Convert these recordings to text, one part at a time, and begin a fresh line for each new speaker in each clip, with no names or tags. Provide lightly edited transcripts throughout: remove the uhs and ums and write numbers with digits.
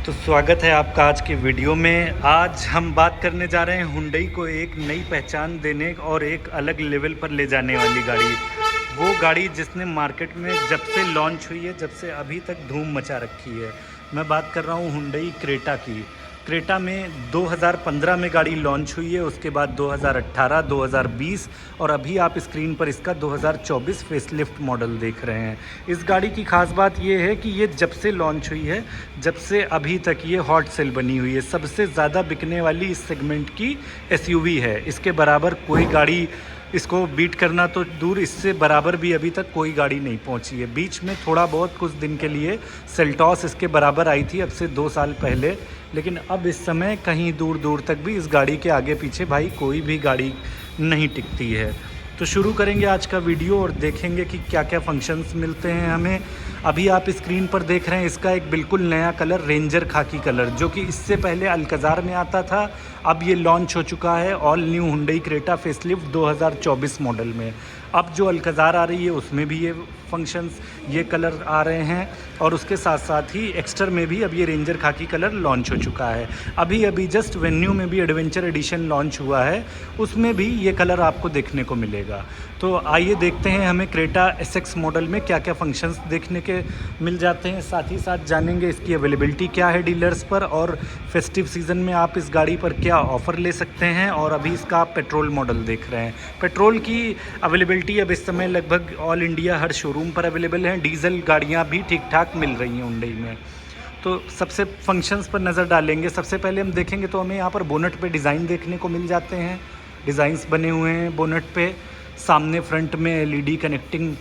तो स्वागत है आपका आज के वीडियो में। आज हम बात करने जा रहे हैं हुंडई को एक नई पहचान देने और एक अलग लेवल पर ले जाने वाली गाड़ी। वो गाड़ी जिसने मार्केट में जब से लॉन्च हुई है, जब से अभी तक धूम मचा रखी है। मैं बात कर रहा हूँ हुंडई क्रेटा की। क्रेटा में 2015 में गाड़ी लॉन्च हुई है, उसके बाद 2018, 2020 और अभी आप स्क्रीन पर इसका 2024 फेसलिफ्ट मॉडल देख रहे हैं। इस गाड़ी की खास बात ये है कि ये जब से लॉन्च हुई है, जब से अभी तक ये हॉट सेल बनी हुई है। सबसे ज़्यादा बिकने वाली इस सेगमेंट की एसयूवी है। इसके बराबर कोई गाड़ी, इसको बीट करना तो दूर, इससे बराबर भी अभी तक कोई गाड़ी नहीं पहुंची है। बीच में थोड़ा बहुत कुछ दिन के लिए सेल्टॉस इसके बराबर आई थी, अब से 2 साल पहले, लेकिन अब इस समय कहीं दूर दूर तक भी इस गाड़ी के आगे पीछे भाई कोई भी गाड़ी नहीं टिकती है। तो शुरू करेंगे आज का वीडियो और देखेंगे कि क्या क्या फंक्शंस मिलते हैं हमें। अभी आप स्क्रीन पर देख रहे हैं इसका एक बिल्कुल नया कलर, रेंजर खाकी कलर, जो कि इससे पहले अल्कज़ार में आता था। अब ये लॉन्च हो चुका है all new Hyundai Creta facelift 2024 model में। अब जो अल्कज़ार आ रही है उसमें भी ये फंक्शंस, ये कलर आ रहे हैं और उसके साथ साथ ही एक्स्टर में भी अब ये रेंजर खाकी कलर लॉन्च हो चुका है। अभी जस्ट वेन्यू में भी एडवेंचर एडिशन लॉन्च हुआ है, उसमें भी ये कलर आपको देखने को मिलेगा। तो आइए देखते हैं हमें क्रेटा एसएक्स मॉडल में क्या क्या फंक्शंस देखने के मिल जाते हैं। साथ ही साथ जानेंगे इसकी अवेलेबिलिटी क्या है डीलर्स पर, और फेस्टिव सीज़न में आप इस गाड़ी पर क्या ऑफ़र ले सकते हैं। और अभी इसका आप पेट्रोल मॉडल देख रहे हैं। पेट्रोल की अवेलेबिलिटी अब इस समय लगभग ऑल इंडिया हर शोरूम पर अवेलेबल हैं। डीजल गाड़ियाँ भी ठीक ठाक मिल रही हैं हुंडई में। तो सबसे फंक्शंस पर नज़र डालेंगे। सबसे पहले हम देखेंगे तो हमें यहाँ पर बोनट पे डिज़ाइन देखने को मिल जाते हैं। डिज़ाइंस बने हुए हैं बोनट पे। सामने फ्रंट में एलईडी कनेक्टिंग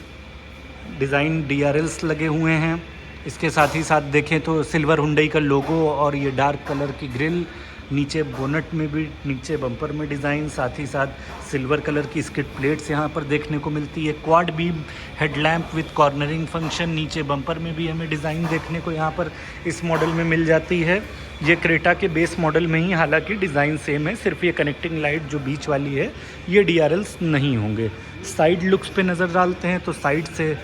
डिज़ाइन DRLs लगे हुए हैं। इसके साथ ही साथ देखें तो सिल्वर हुंडई का लोगो और ये डार्क कलर की ग्रिल। नीचे बोनट में भी, नीचे बम्पर में डिज़ाइन, साथ ही साथ सिल्वर कलर की स्किड प्लेट्स यहाँ पर देखने को मिलती है। Quad beam headlamp with cornering function. नीचे बम्पर में भी हमें डिज़ाइन देखने को यहाँ पर इस मॉडल में मिल जाती है। ये क्रेटा के बेस मॉडल में ही हालांकि डिज़ाइन सेम है, सिर्फ ये कनेक्टिंग लाइट जो बीच वाली है ये DRLs नहीं होंगे। साइड लुक्स पे नज़र डालते हैं तो साइड से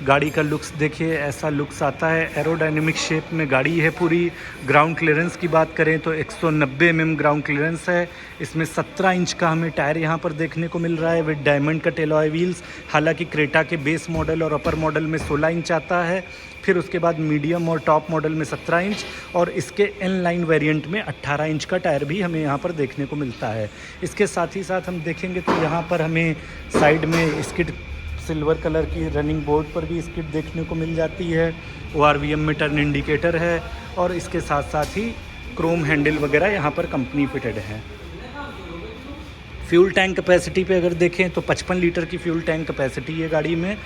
गाड़ी का लुक्स देखिए, ऐसा लुक्स आता है। एरोडायनेमिक शेप में गाड़ी है पूरी। ग्राउंड क्लियरेंस की बात करें तो 190 mm ग्राउंड क्लियरेंस है। इसमें 17 इंच का हमें टायर यहाँ पर देखने को मिल रहा है with diamond cut alloy wheels. हालांकि क्रेटा के बेस मॉडल और अपर मॉडल में 16 इंच आता है, फिर उसके बाद मीडियम और टॉप मॉडल में 17 इंच, और इसके एन लाइन वेरिएंट में 18 इंच का टायर भी हमें यहाँ पर देखने को मिलता है। इसके साथ ही साथ हम देखेंगे तो यहाँ पर हमें साइड में स्किड, सिल्वर कलर की रनिंग बोर्ड पर भी स्किड देखने को मिल जाती है। ORVM में टर्न इंडिकेटर है और इसके साथ साथ ही क्रोम हैंडल वगैरह यहाँ पर कंपनी फिटेड है। फ्यूल टैंक कैपेसिटी पे अगर देखें तो 55 लीटर की फ्यूल टैंक कैपेसिटी है गाड़ी में,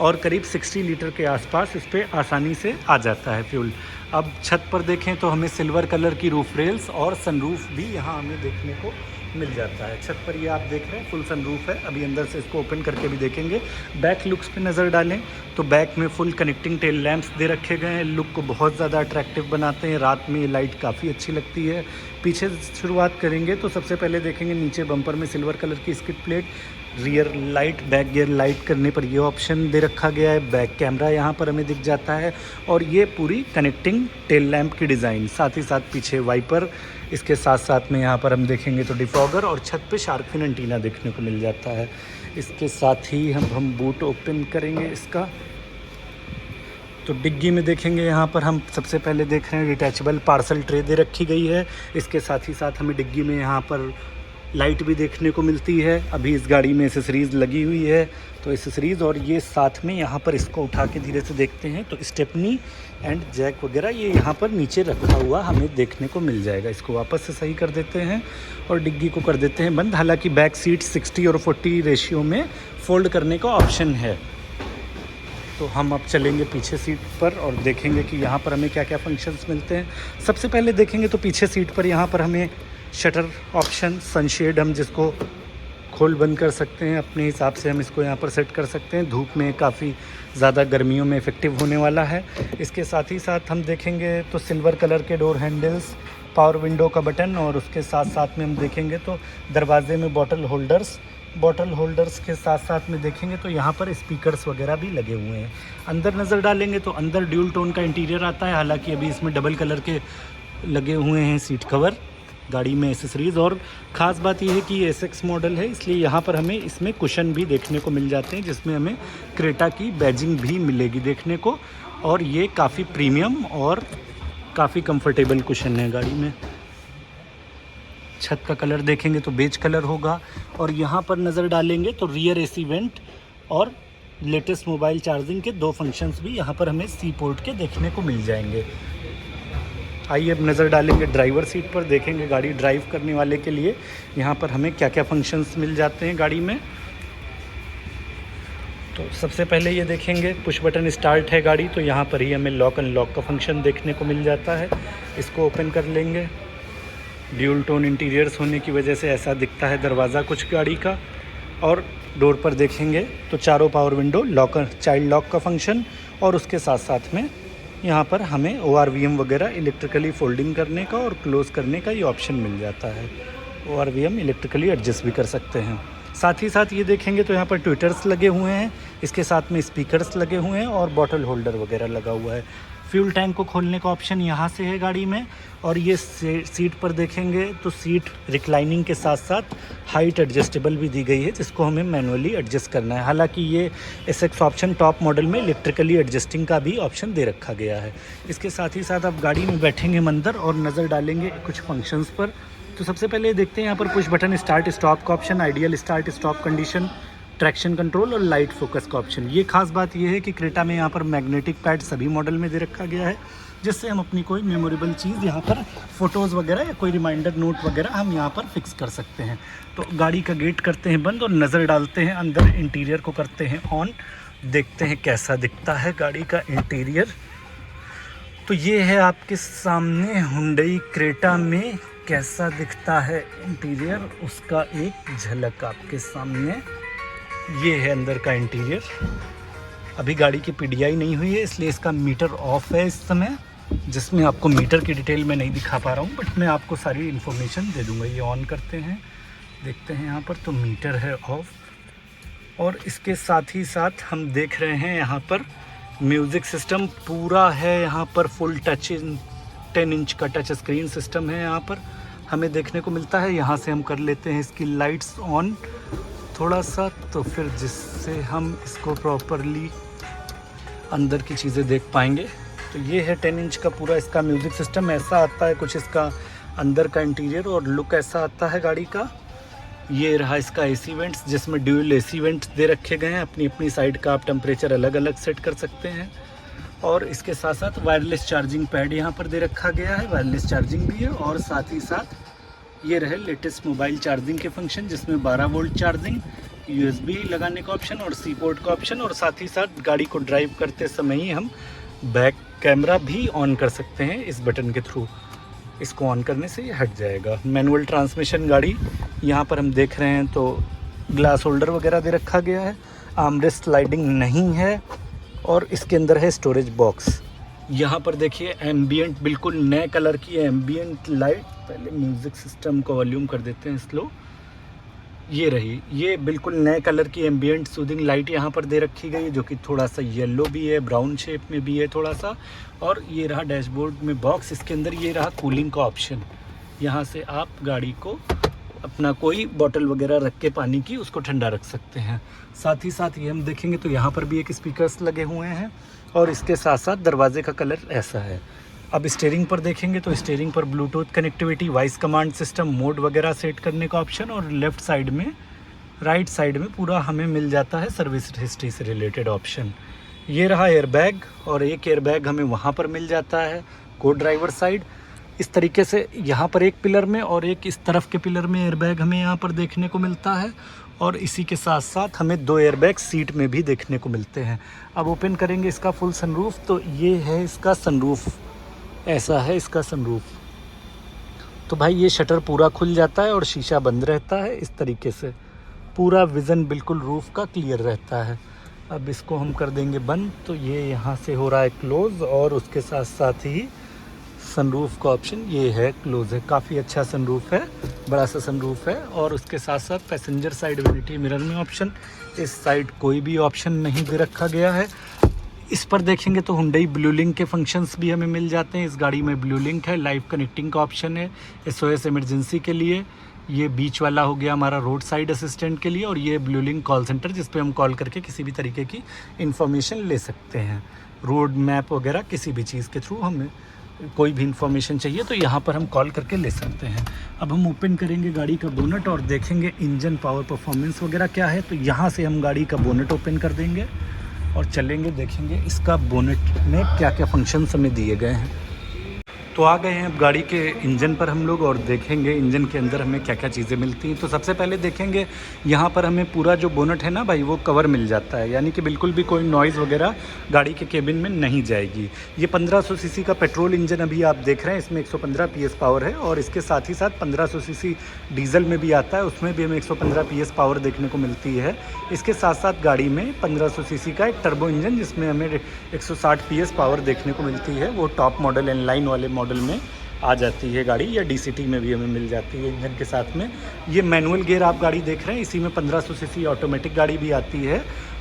और करीब 60 लीटर के आसपास इस पर आसानी से आ जाता है फ्यूल। अब छत पर देखें तो हमें सिल्वर कलर की रूफ रेल्स और सनरूफ भी यहाँ हमें देखने को मिल जाता है। छत पर ये आप देख रहे हैं फुल सनरूफ है। अभी अंदर से इसको ओपन करके भी देखेंगे। बैक लुक्स पे नज़र डालें तो बैक में फुल कनेक्टिंग टेल लैंप्स दे रखे गए हैं, लुक को बहुत ज़्यादा अट्रैक्टिव बनाते हैं। रात में ये लाइट काफ़ी अच्छी लगती है। पीछे शुरुआत करेंगे तो सबसे पहले देखेंगे नीचे बम्पर में सिल्वर कलर की skid plate, rear light, back gear light करने पर ये ऑप्शन दे रखा गया है। बैक कैमरा यहाँ पर हमें दिख जाता है और ये पूरी कनेक्टिंग टेल लैंप की डिज़ाइन, साथ ही साथ पीछे वाइपर। इसके साथ साथ में यहाँ पर हम देखेंगे तो डिफॉगर और छत पे शार्क फिन एंटीना देखने को मिल जाता है। इसके साथ ही हम बूट ओपन करेंगे इसका तो डिग्गी में देखेंगे यहाँ पर हम सबसे पहले देख रहे हैं डिटैचेबल पार्सल ट्रे दे रखी गई है। इसके साथ ही साथ हमें डिग्गी में यहाँ पर लाइट भी देखने को मिलती है। अभी इस गाड़ी में एसेसरीज़ लगी हुई है तो एसेसरीज़, और ये साथ में यहाँ पर इसको उठा के धीरे से देखते हैं तो स्टेपनी एंड जैक वगैरह ये यहाँ पर नीचे रखा हुआ हमें देखने को मिल जाएगा। इसको वापस से सही कर देते हैं और डिग्गी को कर देते हैं बंद। हालांकि बैक सीट 60 और 40 रेशियो में फ़ोल्ड करने का ऑप्शन है। तो हम अब चलेंगे पीछे सीट पर और देखेंगे कि यहाँ पर हमें क्या क्या फंक्शंस मिलते हैं। सबसे पहले देखेंगे तो पीछे सीट पर यहाँ पर हमें शटर ऑप्शन, सनशेड, हम जिसको खोल बंद कर सकते हैं अपने हिसाब से, हम इसको यहाँ पर सेट कर सकते हैं। धूप में काफ़ी ज़्यादा गर्मियों में इफ़ेक्टिव होने वाला है। इसके साथ ही साथ हम देखेंगे तो सिल्वर कलर के डोर हैंडल्स, पावर विंडो का बटन, और उसके साथ साथ में हम देखेंगे तो दरवाजे में बॉटल होल्डर्स के साथ साथ में देखेंगे तो यहाँ पर स्पीकर्स वगैरह भी लगे हुए हैं। अंदर नज़र डालेंगे तो अंदर ड्यूल टोन का इंटीरियर आता है। हालांकि अभी इसमें डबल कलर के लगे हुए हैं सीट कवर गाड़ी में, एसेसरीज़। और ख़ास बात यह है कि ये SX मॉडल है, इसलिए यहाँ पर हमें इसमें कुशन भी देखने को मिल जाते हैं, जिसमें हमें क्रेटा की बैजिंग भी मिलेगी देखने को। और ये काफ़ी प्रीमियम और काफ़ी कंफर्टेबल कुशन है गाड़ी में। छत का कलर देखेंगे तो बेज कलर होगा। और यहाँ पर नज़र डालेंगे तो रियर AC वेंट और लेटेस्ट मोबाइल चार्जिंग के 2 फंक्शंस भी यहाँ पर हमें C पोर्ट के देखने को मिल जाएंगे। आइए अब नज़र डालेंगे ड्राइवर सीट पर, देखेंगे गाड़ी ड्राइव करने वाले के लिए यहाँ पर हमें क्या क्या फंक्शंस मिल जाते हैं गाड़ी में। तो सबसे पहले ये देखेंगे पुश बटन स्टार्ट है गाड़ी, तो यहाँ पर ही हमें लॉक अनलॉक का फंक्शन देखने को मिल जाता है। इसको ओपन कर लेंगे। ड्यूल टोन इंटीरियर्स होने की वजह से ऐसा दिखता है दरवाज़ा कुछ गाड़ी का। और डोर पर देखेंगे तो चारों power window, locker, child lock का फंक्शन, और उसके साथ साथ में यहाँ पर हमें ORVM वगैरह इलेक्ट्रिकली फोल्डिंग करने का और क्लोज़ करने का ये ऑप्शन मिल जाता है। ORVM इलेक्ट्रिकली एडजस्ट भी कर सकते हैं। साथ ही साथ ये देखेंगे तो यहाँ पर ट्विटर्स लगे हुए हैं, इसके साथ में स्पीकर्स लगे हुए हैं और बॉटल होल्डर वगैरह लगा हुआ है। फ्यूल टैंक को खोलने का ऑप्शन यहाँ से है गाड़ी में। और ये सीट पर देखेंगे तो सीट रिक्लाइनिंग के साथ साथ हाइट एडजस्टेबल भी दी गई है, जिसको हमें मैनुअली एडजस्ट करना है। हालांकि ये SX ऑप्शन टॉप मॉडल में इलेक्ट्रिकली एडजस्टिंग का भी ऑप्शन दे रखा गया है। इसके साथ ही साथ आप गाड़ी में बैठेंगे अंदर और नज़र डालेंगे कुछ फंक्शंस पर। तो सबसे पहले देखते हैं यहाँ पर पुश बटन स्टार्ट स्टॉप का option, ideal start stop condition, traction control और लाइट फोकस का ऑप्शन। ये खास बात ये है कि क्रेटा में यहाँ पर मैग्नेटिक पैड सभी मॉडल में दे रखा गया है, जिससे हम अपनी कोई मेमोरेबल चीज़ यहाँ पर फ़ोटोज़ वगैरह या कोई रिमाइंडर नोट वगैरह हम यहाँ पर फिक्स कर सकते हैं। तो गाड़ी का गेट करते हैं बंद और नज़र डालते हैं अंदर, इंटीरियर को करते हैं ऑन, देखते हैं कैसा दिखता है गाड़ी का इंटीरियर। तो ये है आपके सामने हुंडई क्रेटा में कैसा दिखता है इंटीरियर, उसका एक झलक आपके सामने। ये है अंदर का इंटीरियर। अभी गाड़ी की PDI नहीं हुई है, इसलिए इसका मीटर ऑफ है इस समय, जिसमें आपको मीटर की डिटेल में नहीं दिखा पा रहा हूँ, बट मैं आपको सारी इन्फॉर्मेशन दे दूँगा। ये ऑन करते हैं, देखते हैं यहाँ पर तो मीटर है ऑफ। और इसके साथ ही साथ हम देख रहे हैं यहाँ पर म्यूज़िक सिस्टम पूरा है, यहाँ पर फुल टच 10 इंच का टच स्क्रीन सिस्टम है यहाँ पर हमें देखने को मिलता है। यहाँ से हम कर लेते हैं इसकी लाइट्स ऑन थोड़ा सा, तो फिर जिससे हम इसको प्रॉपरली अंदर की चीज़ें देख पाएंगे। तो ये है 10 इंच का पूरा इसका म्यूज़िक सिस्टम, ऐसा आता है कुछ इसका अंदर का इंटीरियर और लुक ऐसा आता है गाड़ी का। ये रहा इसका AC वेंट्स, जिसमें ड्यूल AC वेंट्स दे रखे गए हैं। अपनी अपनी साइड का आप टेम्परेचर अलग अलग सेट कर सकते हैं। और इसके साथ साथ वायरलेस चार्जिंग पैड यहाँ पर दे रखा गया है, वायरलेस चार्जिंग भी है। और साथ ही साथ ये रहे लेटेस्ट मोबाइल चार्जिंग के फंक्शन, जिसमें 12 वोल्ट चार्जिंग, USB लगाने का ऑप्शन और C पोर्ट का ऑप्शन। और साथ ही साथ गाड़ी को ड्राइव करते समय ही हम बैक कैमरा भी ऑन कर सकते हैं इस बटन के थ्रू। इसको ऑन करने से ये हट जाएगा। मैनुअल ट्रांसमिशन गाड़ी, यहाँ पर हम देख रहे हैं तो ग्लास होल्डर वगैरह दे रखा गया है, आर्मरेस्ट स्लाइडिंग नहीं है। और इसके अंदर है स्टोरेज बॉक्स। यहाँ पर देखिए एम्बियंट, बिल्कुल नए कलर की एम्बियंट लाइट। पहले म्यूज़िक सिस्टम को वॉल्यूम कर देते हैं स्लो। ये रही, ये बिल्कुल नए कलर की एम्बियंट सूदिंग लाइट यहाँ पर दे रखी गई है, जो कि थोड़ा सा येलो भी है, ब्राउन शेप में भी है थोड़ा सा। और ये रहा डैशबोर्ड में बॉक्स, इसके अंदर ये रहा कूलिंग का ऑप्शन। यहाँ से आप गाड़ी को अपना कोई बॉटल वगैरह रख के पानी की उसको ठंडा रख सकते हैं। साथ ही साथ ये हम देखेंगे तो यहाँ पर भी एक स्पीकर्स लगे हुए हैं और इसके साथ साथ दरवाजे का कलर ऐसा है। अब स्टीयरिंग पर देखेंगे तो स्टीयरिंग पर Bluetooth connectivity, voice command system, mode वगैरह सेट करने का ऑप्शन। और लेफ़्ट साइड में, राइट साइड में पूरा हमें मिल जाता है सर्विस हिस्ट्री से रिलेटेड ऑप्शन। ये रहा एयरबैग, और एक एयरबैग हमें वहाँ पर मिल जाता है को ड्राइवर साइड। इस तरीके से यहाँ पर एक पिलर में और एक इस तरफ के पिलर में एयरबैग हमें यहाँ पर देखने को मिलता है। और इसी के साथ साथ हमें 2 एयरबैग सीट में भी देखने को मिलते हैं। अब ओपन करेंगे इसका फुल सनरूफ, तो ये है इसका सनरूफ, ऐसा है इसका सनरूफ। तो भाई ये शटर पूरा खुल जाता है और शीशा बंद रहता है। इस तरीके से पूरा विज़न बिल्कुल रूफ़ का क्लियर रहता है। अब इसको हम कर देंगे बंद, तो ये यहाँ से हो रहा है क्लोज़। और उसके साथ साथ ही सनरूफ का ऑप्शन ये है, क्लोज़ है। काफ़ी अच्छा सनरूफ है, बड़ा सा सनरूफ है। और उसके साथ साथ पैसेंजर साइड वैनिटी मिरर में ऑप्शन, इस साइड कोई भी ऑप्शन नहीं दे रखा गया है। इस पर देखेंगे तो हुंडई ब्लू लिंक के फंक्शंस भी हमें मिल जाते हैं। इस गाड़ी में ब्लू लिंक है, लाइव कनेक्टिंग का ऑप्शन है, SOS इमरजेंसी के लिए, ये बीच वाला हो गया हमारा रोड साइड असिस्टेंट के लिए, और ये ब्लू लिंक कॉल सेंटर जिस पे हम कॉल करके किसी भी तरीके की इन्फॉर्मेशन ले सकते हैं। रोड मैप वगैरह किसी भी चीज़ के थ्रू हमें कोई भी इन्फॉर्मेशन चाहिए तो यहाँ पर हम कॉल करके ले सकते हैं। अब हम ओपन करेंगे गाड़ी का बोनट और देखेंगे इंजन पावर परफॉर्मेंस वगैरह क्या है। तो यहाँ से हम गाड़ी का बोनट ओपन कर देंगे और चलेंगे, देखेंगे इसका बोनट में क्या क्या फंक्शंस हमें दिए गए हैं। तो आ गए हैं अब गाड़ी के इंजन पर हम लोग और देखेंगे इंजन के अंदर हमें क्या क्या चीज़ें मिलती हैं। तो सबसे पहले देखेंगे यहाँ पर हमें पूरा जो बोनट है ना भाई वो कवर मिल जाता है, यानी कि बिल्कुल भी कोई नॉइज़ वगैरह गाड़ी के केबिन में नहीं जाएगी। ये 1500 सीसी का पेट्रोल इंजन अभी आप देख रहे हैं, इसमें 115 PS पावर है, और इसके साथ ही साथ 1500 सीसी डीजल में भी आता है, उसमें भी हमें 115 PS पावर देखने को मिलती है। इसके साथ साथ गाड़ी में 1500 सीसी का एक टर्बो इंजन जिसमें हमें 160 PS पावर देखने को मिलती है, वो टॉप मॉडल इनलाइन वाले मॉडल में आ जाती है गाड़ी, या DCT में भी हमें मिल जाती है इंजन के साथ में। ये मैनुअल गियर आप गाड़ी देख रहे हैं, इसी में 1500 सीसी ऑटोमेटिक गाड़ी भी आती है।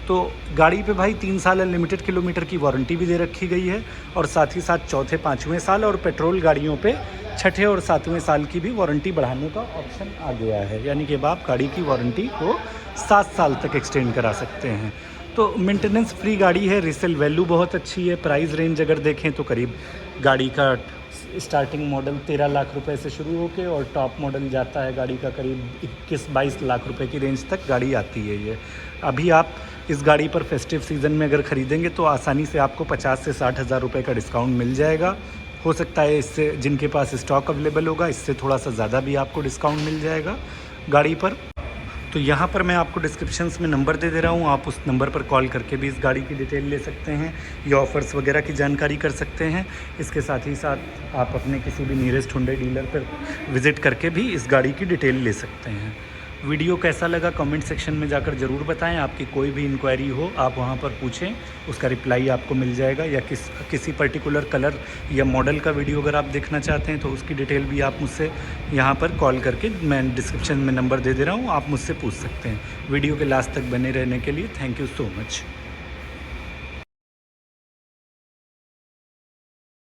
तो गाड़ी पे भाई 3 साल अनलिमिटेड किलोमीटर की वारंटी भी दे रखी गई है, और साथ ही साथ चौथे 5वें साल और पेट्रोल गाड़ियों पे 6ठे और 7वें साल की भी वारंटी बढ़ाने का ऑप्शन आ गया है, यानी कि अब आप गाड़ी की वारंटी को 7 साल तक एक्सटेंड करा सकते हैं। तो मेंटेनेंस फ्री गाड़ी है, रीसेल वैल्यू बहुत अच्छी है। प्राइस रेंज अगर देखें तो करीब गाड़ी का स्टार्टिंग मॉडल 13 लाख रुपए से शुरू होकर और टॉप मॉडल जाता है गाड़ी का करीब 21-22 लाख रुपए की रेंज तक गाड़ी आती है। ये अभी आप इस गाड़ी पर फेस्टिव सीज़न में अगर ख़रीदेंगे तो आसानी से आपको 50 से 60 हज़ार रुपये का डिस्काउंट मिल जाएगा। हो सकता है इससे जिनके पास स्टॉक अवेलेबल होगा इससे थोड़ा सा ज़्यादा भी आपको डिस्काउंट मिल जाएगा गाड़ी पर। तो यहाँ पर मैं आपको डिस्क्रिप्शंस में नंबर दे रहा हूँ, आप उस नंबर पर कॉल करके भी इस गाड़ी की डिटेल ले सकते हैं या ऑफ़र्स वगैरह की जानकारी कर सकते हैं। इसके साथ ही साथ आप अपने किसी भी नियरेस्ट हुंडई डीलर पर विज़िट करके भी इस गाड़ी की डिटेल ले सकते हैं। वीडियो कैसा लगा कमेंट सेक्शन में जाकर ज़रूर बताएं। आपकी कोई भी इंक्वायरी हो आप वहां पर पूछें, उसका रिप्लाई आपको मिल जाएगा। या किसी पर्टिकुलर कलर या मॉडल का वीडियो अगर आप देखना चाहते हैं तो उसकी डिटेल भी आप मुझसे यहां पर कॉल करके, मैं डिस्क्रिप्शन में नंबर दे रहा हूं, आप मुझसे पूछ सकते हैं। वीडियो के लास्ट तक बने रहने के लिए थैंक यू सो मच।